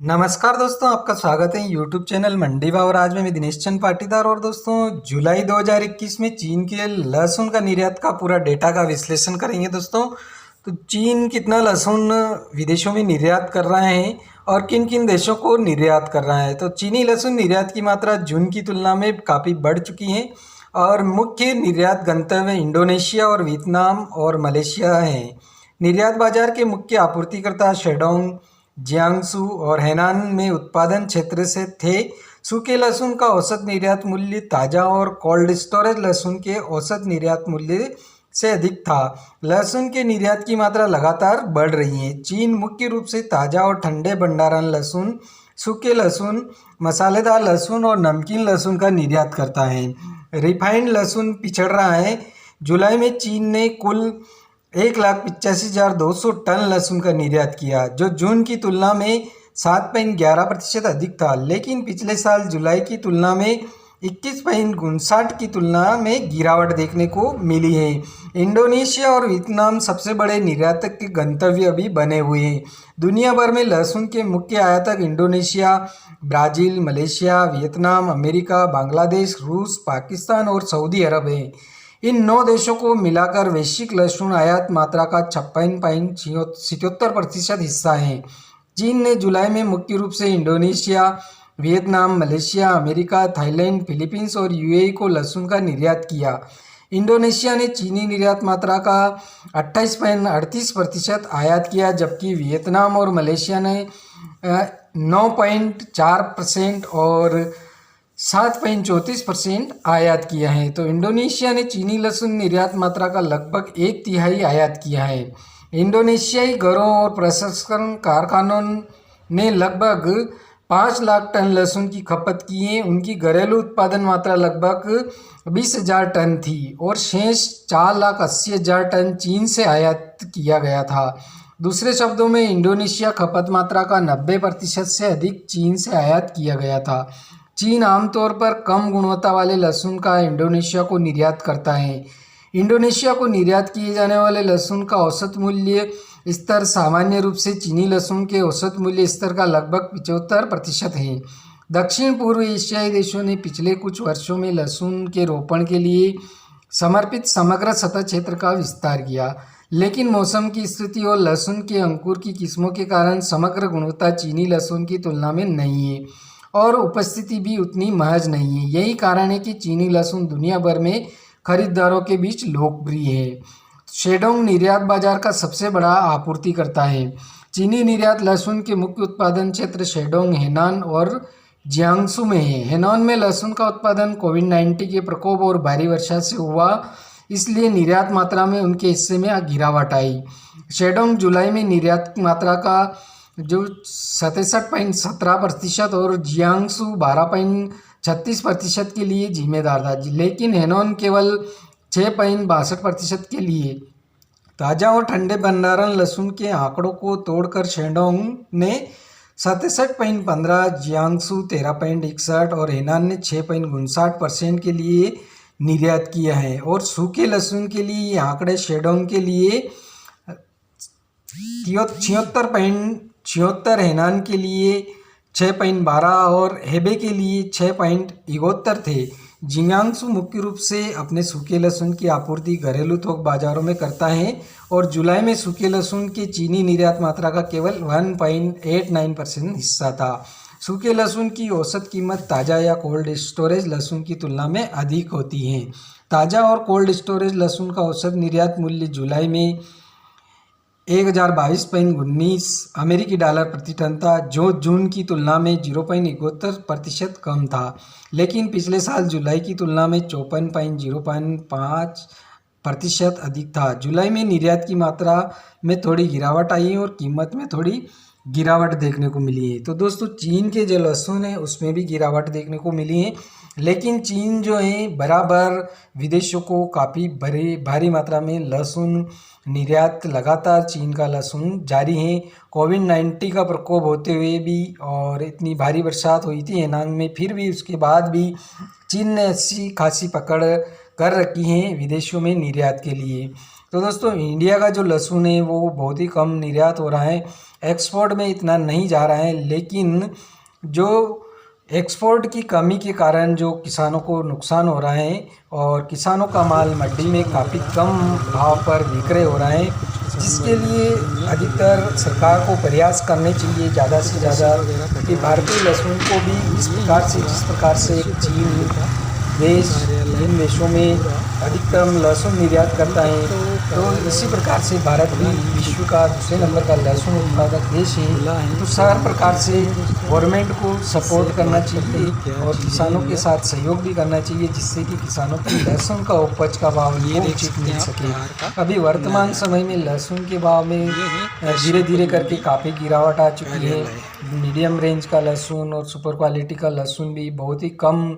नमस्कार दोस्तों, आपका स्वागत है यूट्यूब चैनल मंडी भाव। और आज मैं दिनेश चंद पाटीदार और दोस्तों जुलाई 2021 में चीन के लहसुन का निर्यात का पूरा डेटा का विश्लेषण करेंगे दोस्तों। तो चीन कितना लहसुन विदेशों में निर्यात कर रहा है और किन किन देशों को निर्यात कर रहा है। तो चीनी लहसुन निर्यात की मात्रा जून की तुलना में काफ़ी बढ़ चुकी है और मुख्य निर्यात गंतव्य इंडोनेशिया और वियतनाम और मलेशिया हैं। निर्यात बाजार के मुख्य आपूर्तिकर्ता शेडोंग, जियांगसू और हेनान में उत्पादन क्षेत्र से थे। सूखे लहसुन का औसत निर्यात मूल्य ताज़ा और कोल्ड स्टोरेज लहसुन के औसत निर्यात मूल्य से अधिक था। लहसुन के निर्यात की मात्रा लगातार बढ़ रही है। चीन मुख्य रूप से ताज़ा और ठंडे भंडारण लहसुन, सूखे लहसुन, मसालेदार लहसुन और नमकीन लहसुन का निर्यात करता है। रिफाइंड लहसुन पिछड़ रहा है। जुलाई में चीन ने कुल 1,85,200 टन लहसुन का निर्यात किया, जो जून की तुलना में 7.11% अधिक था, लेकिन पिछले साल जुलाई की तुलना में 21.59 की तुलना में गिरावट देखने को मिली है। इंडोनेशिया और वियतनाम सबसे बड़े निर्यातक के गंतव्य अभी बने हुए हैं। दुनिया भर में लहसुन के मुख्य आयातक Indonesia, Brazil, Malaysia, Vietnam, America, Bangladesh, रूस, पाकिस्तान और सऊदी अरब हैं। इन 9 देशों को मिलाकर वैश्विक लहसुन आयात मात्रा का 56.77% हिस्सा है। चीन ने जुलाई में मुख्य रूप से Indonesia, Vietnam, Malaysia, America, Thailand, Philippines और यूएई को लहसुन का निर्यात किया। इंडोनेशिया ने चीनी निर्यात मात्रा का 28.38% आयात किया, जबकि वियतनाम और मलेशिया ने 9.4% और 7.34% आयात किया है। तो इंडोनेशिया ने चीनी लहसुन निर्यात मात्रा का लगभग 1/3 आयात किया है। इंडोनेशियाई घरों और प्रसंस्करण कारखानों ने लगभग 5 लाख टन लहसुन की खपत की है। उनकी घरेलू उत्पादन मात्रा लगभग 20,000 टन थी और शेष 4,80,000 टन चीन से आयात किया गया था। दूसरे शब्दों में इंडोनेशिया खपत मात्रा का 90% से अधिक चीन से आयात किया गया था। चीन आमतौर पर कम गुणवत्ता वाले लहसुन का इंडोनेशिया को निर्यात करता है। इंडोनेशिया को निर्यात किए जाने वाले लहसुन का औसत मूल्य स्तर सामान्य रूप से चीनी लहसुन के औसत मूल्य स्तर का लगभग 75% है। दक्षिण पूर्व एशियाई देशों ने पिछले कुछ वर्षों में लहसुन के रोपण के लिए समर्पित समग्र सतह क्षेत्र का विस्तार किया, लेकिन मौसम की स्थिति और लहसुन के अंकुर की किस्मों के कारण समग्र गुणवत्ता चीनी लहसुन की तुलना में नहीं है और उपस्थिति भी उतनी महज नहीं है। यही कारण है कि चीनी लहसुन दुनिया भर में खरीदारों के बीच लोकप्रिय है। शेडोंग निर्यात बाजार का सबसे बड़ा आपूर्तिकर्ता है। चीनी निर्यात लहसुन के मुख्य उत्पादन क्षेत्र शेडोंग, हेनान और जियांगसू में है। हेनान में लहसुन का उत्पादन कोविड-19 के प्रकोप और भारी वर्षा से हुआ, इसलिए निर्यात मात्रा में उनके हिस्से में गिरावट आई। शेडोंग जुलाई में निर्यात मात्रा का जो 67.17% और जियांगसू 12.36% के लिए जिम्मेदार था, लेकिन हेनॉन केवल 6.62% के लिए। ताज़ा और ठंडे भंडारण लहसुन के आंकड़ों को तोड़कर शेडोंग ने 67.15, जियांगसू 13.61 और हेनान ने 6.59% के लिए निर्यात किया है। और सूखे लहसुन के लिए ये आंकड़े शेडोंग के लिए 76.76, हेनान के लिए 6.12 और हेबे के लिए 6.71 थे। जियांगसू मुख्य रूप से अपने सूखे लहसुन की आपूर्ति घरेलू थोक बाजारों में करता है और जुलाई में सूखे लहसुन की चीनी निर्यात मात्रा का केवल 1.89% हिस्सा था। सूखे लहसुन की औसत कीमत ताज़ा या कोल्ड स्टोरेज लहसुन की तुलना में अधिक होती है। ताज़ा और कोल्ड स्टोरेज लहसुन का औसत निर्यात मूल्य जुलाई में 1022.19 अमेरिकी डॉलर प्रति टन था, जो जून की तुलना में 0.71% कम था, लेकिन पिछले साल जुलाई की तुलना में 54.05% अधिक था। जुलाई में निर्यात की मात्रा में थोड़ी गिरावट आई और कीमत में थोड़ी गिरावट देखने को मिली है। तो दोस्तों, चीन के जो लहसुन है उसमें भी गिरावट देखने को मिली है, लेकिन चीन जो है बराबर विदेशों को काफ़ी भारी मात्रा में लहसुन निर्यात लगातार चीन का लहसुन जारी है। कोविड-19 का प्रकोप होते हुए भी और इतनी भारी बरसात हुई थी हेनांग में, फिर भी उसके बाद भी चीन ने अच्छी खासी पकड़ कर रखी है विदेशों में निर्यात के लिए। तो दोस्तों इंडिया का जो लहसुन है वो बहुत ही कम निर्यात हो रहा है, एक्सपोर्ट में इतना नहीं जा रहा है, लेकिन जो एक्सपोर्ट की कमी के कारण जो किसानों को नुकसान हो रहा है और किसानों का माल मंडी में काफ़ी कम भाव पर विक्रय हो रहा है, जिसके लिए अधिकतर सरकार को प्रयास करने चाहिए ज़्यादा से ज़्यादा कि भारतीय लहसुन को भी जिस प्रकार से चीन देश इन देशों में अधिकतम लहसुन निर्यात करता है, तो इसी प्रकार से भारत भी विश्व का दूसरे नंबर का लहसुन उत्पादक देश है। तो हर प्रकार से गवर्नमेंट को सपोर्ट करना चाहिए और किसानों के साथ सहयोग भी करना चाहिए, जिससे कि किसानों को लहसुन का उपज का भाव उचित मिल सके। अभी वर्तमान समय में लहसुन के भाव में धीरे धीरे करके काफ़ी गिरावट आ चुकी है। मीडियम रेंज का लहसुन और सुपर क्वालिटी का लहसुन भी बहुत ही कम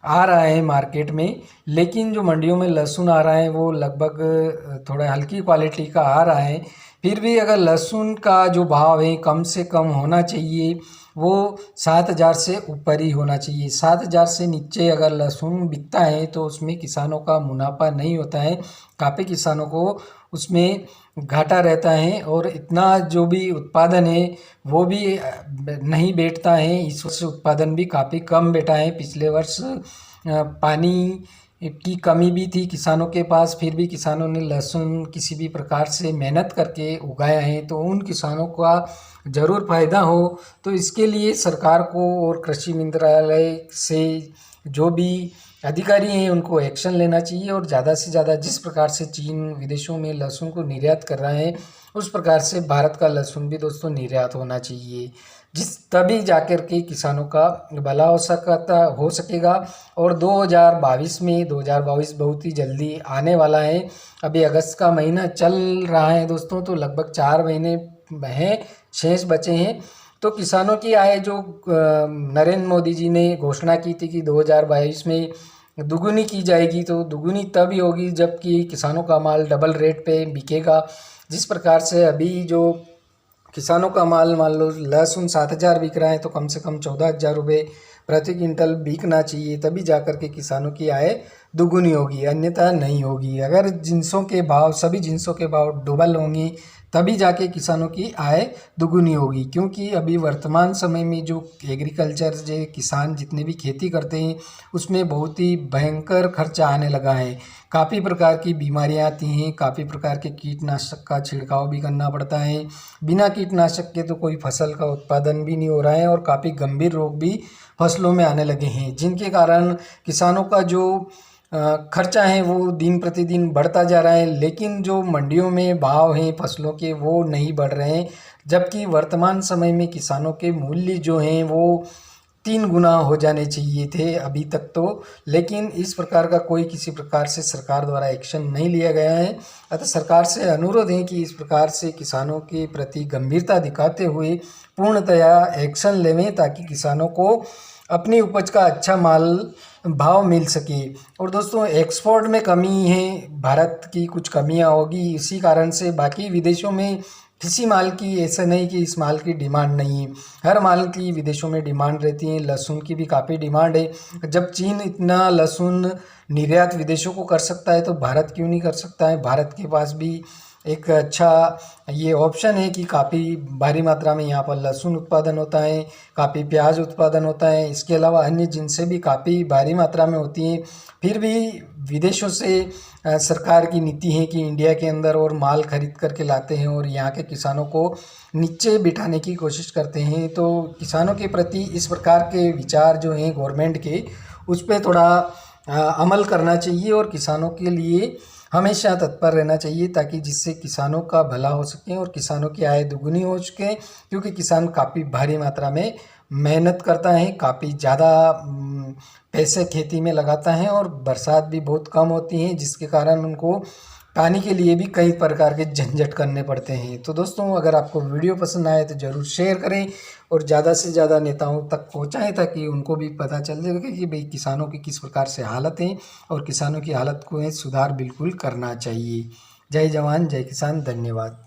आ रहा है मार्केट में, लेकिन जो मंडियों में लहसुन आ रहा है वो लगभग थोड़ा हल्की क्वालिटी का आ रहा है। फिर भी अगर लहसुन का जो भाव है कम से कम होना चाहिए, वो 7,000 से ऊपर ही होना चाहिए। 7,000 से नीचे अगर लहसुन बिकता है तो उसमें किसानों का मुनाफा नहीं होता है, काफ़ी किसानों को उसमें घाटा रहता है और इतना जो भी उत्पादन है वो भी नहीं बैठता है। इस वर्ष उत्पादन भी काफ़ी कम बैठा है। पिछले वर्ष पानी की कमी भी थी किसानों के पास, फिर भी किसानों ने लहसुन किसी भी प्रकार से मेहनत करके उगाया है, तो उन किसानों का ज़रूर फ़ायदा हो। तो इसके लिए सरकार को और कृषि मंत्रालय से जो भी अधिकारी हैं उनको एक्शन लेना चाहिए और ज़्यादा से ज़्यादा जिस प्रकार से चीन विदेशों में लहसुन को निर्यात कर रहा है उस प्रकार से भारत का लहसुन भी दोस्तों निर्यात होना चाहिए, तभी जाकर के किसानों का भला हो सकेगा। और 2022 बहुत ही जल्दी आने वाला है। अभी अगस्त का महीना चल रहा है दोस्तों, तो लगभग 4 महीने हैं शेष बचे हैं। तो किसानों की आय जो नरेंद्र मोदी जी ने घोषणा की थी कि 2022 में दुगुनी की जाएगी, तो दुगुनी तभी होगी जबकि किसानों का माल डबल रेट पे बिकेगा। जिस प्रकार से अभी जो किसानों का माल मान लो लहसुन 7,000 बिक रहा है, तो कम से कम 14,000 रुपये प्रति क्विंटल बिकना चाहिए, तभी जाकर के किसानों की आय दुगुनी होगी, अन्यथा नहीं होगी। अगर सभी जिनसों के भाव डबल होंगी तभी जाके किसानों की आय दुगुनी होगी, क्योंकि अभी वर्तमान समय में जो एग्रीकल्चर जो किसान जितने भी खेती करते हैं उसमें बहुत ही भयंकर खर्चा आने लगा है। काफ़ी प्रकार की बीमारियां आती हैं, काफ़ी प्रकार के कीटनाशक का छिड़काव भी करना पड़ता है। बिना कीटनाशक के तो कोई फसल का उत्पादन भी नहीं हो रहा है और काफ़ी गंभीर रोग भी फसलों में आने लगे हैं, जिनके कारण किसानों का जो खर्चा है वो दिन प्रतिदिन बढ़ता जा रहा है। लेकिन जो मंडियों में भाव हैं फसलों के वो नहीं बढ़ रहे हैं, जबकि वर्तमान समय में किसानों के मूल्य जो हैं वो 3 गुना हो जाने चाहिए थे अभी तक तो, लेकिन इस प्रकार का कोई किसी प्रकार से सरकार द्वारा एक्शन नहीं लिया गया है। अतः सरकार से अनुरोध है कि इस प्रकार से किसानों के प्रति गंभीरता दिखाते हुए पूर्णतया एक्शन लेवें, ताकि किसानों को अपनी उपज का अच्छा भाव मिल सके। और दोस्तों एक्सपोर्ट में कमी है, भारत की कुछ कमियां होगी, इसी कारण से बाकी विदेशों में किसी माल की ऐसा नहीं कि इस माल की डिमांड नहीं है, हर माल की विदेशों में डिमांड रहती है। लहसुन की भी काफ़ी डिमांड है। जब चीन इतना लहसुन निर्यात विदेशों को कर सकता है तो भारत क्यों नहीं कर सकता है। भारत के पास भी एक अच्छा ये ऑप्शन है कि काफ़ी भारी मात्रा में यहाँ पर लहसुन उत्पादन होता है, काफ़ी प्याज उत्पादन होता है, इसके अलावा अन्य जिनसे भी काफ़ी भारी मात्रा में होती हैं। फिर भी विदेशों से सरकार की नीति है कि इंडिया के अंदर और माल खरीद करके लाते हैं और यहाँ के किसानों को नीचे बिठाने की कोशिश करते हैं। तो किसानों के प्रति इस प्रकार के विचार जो हैं गवर्नमेंट के, उस पर थोड़ा अमल करना चाहिए और किसानों के लिए हमेशा तत्पर रहना चाहिए, ताकि जिससे किसानों का भला हो सके और किसानों की आय दुगुनी हो सके। क्योंकि किसान काफ़ी भारी मात्रा में मेहनत करता है, काफ़ी ज़्यादा पैसे खेती में लगाता है और बरसात भी बहुत कम होती है, जिसके कारण उनको पानी के लिए भी कई प्रकार के झंझट करने पड़ते हैं। तो दोस्तों अगर आपको वीडियो पसंद आए तो ज़रूर शेयर करें और ज़्यादा से ज़्यादा नेताओं तक पहुंचाएं, ताकि उनको भी पता चल सके कि भाई किसानों की किस प्रकार से हालत है और किसानों की हालत को सुधार बिल्कुल करना चाहिए। जय जवान जय किसान, धन्यवाद।